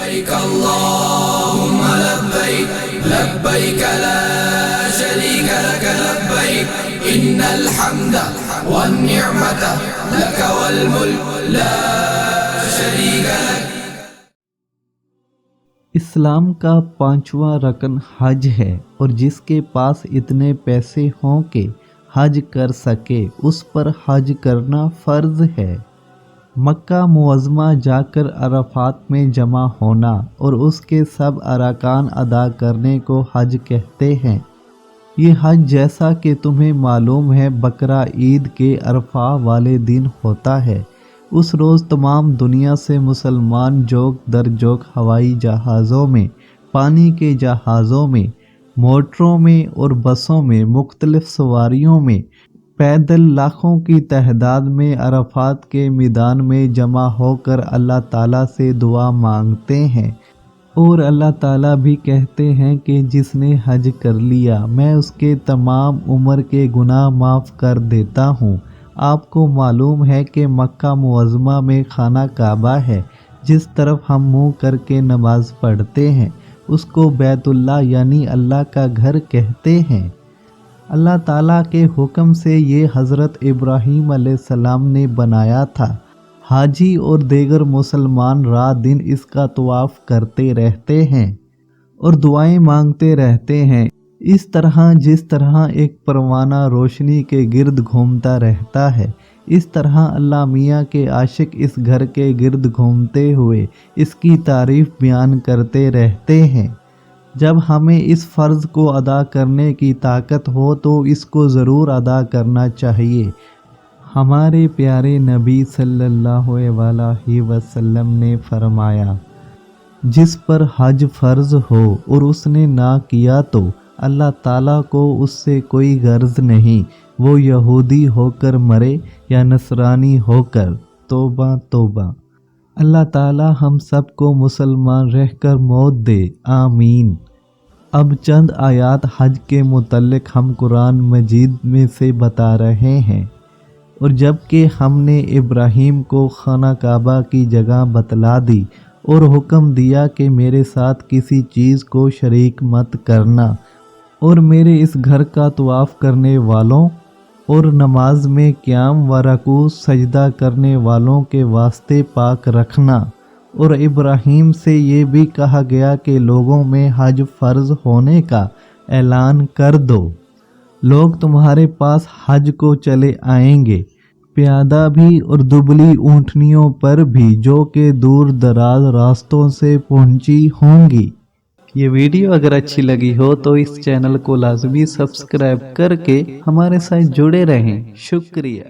لبيك اللهم لبيك لبيك لا شريك لك لبيك إن الحمد والنعمة لك والملك لا شريك لك۔ اسلام کا 5واں رکن حج ہے، اور جس کے پاس اتنے پیسے ہوں کہ حج کر سکے اس پر حج کرنا فرض ہے۔ مکہ معظمہ جا کر عرفات میں جمع ہونا اور اس کے سب ارکان ادا کرنے کو حج کہتے ہیں۔ یہ حج جیسا کہ تمہیں معلوم ہے بقرہ عید کے عرفہ والے دن ہوتا ہے۔ اس روز تمام دنیا سے مسلمان جوک در جوک ہوائی جہازوں میں، پانی کے جہازوں میں، موٹروں میں اور بسوں میں، مختلف سواریوں میں، پیدل لاکھوں کی تعداد میں عرفات کے میدان میں جمع ہو کر اللہ تعالیٰ سے دعا مانگتے ہیں، اور اللہ تعالیٰ بھی کہتے ہیں کہ جس نے حج کر لیا میں اس کے تمام عمر کے گناہ معاف کر دیتا ہوں۔ آپ کو معلوم ہے کہ مکہ معظمہ میں خانہ کعبہ ہے، جس طرف ہم منہ کر کے نماز پڑھتے ہیں اس کو بیت اللہ یعنی اللہ کا گھر کہتے ہیں۔ اللہ تعالیٰ کے حکم سے یہ حضرت ابراہیم علیہ السلام نے بنایا تھا۔ حاجی اور دیگر مسلمان رات دن اس کا طواف کرتے رہتے ہیں اور دعائیں مانگتے رہتے ہیں، اس طرح جس طرح ایک پروانہ روشنی کے گرد گھومتا رہتا ہے، اس طرح اللہ میاں کے عاشق اس گھر کے گرد گھومتے ہوئے اس کی تعریف بیان کرتے رہتے ہیں۔ جب ہمیں اس فرض کو ادا کرنے کی طاقت ہو تو اس کو ضرور ادا کرنا چاہیے۔ ہمارے پیارے نبی صلی اللہ علیہ وسلم نے فرمایا، جس پر حج فرض ہو اور اس نے نہ کیا تو اللہ تعالیٰ کو اس سے کوئی غرض نہیں، وہ یہودی ہو کر مرے یا نصرانی ہو کر۔ توبہ توبہ۔ اللہ تعالیٰ ہم سب کو مسلمان رہ کر موت دے، آمین۔ اب چند آیات حج کے متعلق ہم قرآن مجید میں سے بتا رہے ہیں۔ اور جب کہ ہم نے ابراہیم کو خانہ کعبہ کی جگہ بتلا دی اور حکم دیا کہ میرے ساتھ کسی چیز کو شریک مت کرنا، اور میرے اس گھر کا طواف کرنے والوں اور نماز میں قیام و رکوع سجدہ کرنے والوں کے واسطے پاک رکھنا، اور ابراہیم سے یہ بھی کہا گیا کہ لوگوں میں حج فرض ہونے کا اعلان کر دو، لوگ تمہارے پاس حج کو چلے آئیں گے، پیادہ بھی اور دبلی اونٹنیوں پر بھی، جو کہ دور دراز راستوں سے پہنچی ہوں گی۔ یہ ویڈیو اگر اچھی لگی ہو تو اس چینل کو لازمی سبسکرائب کر کے ہمارے ساتھ جڑے رہیں۔ شکریہ۔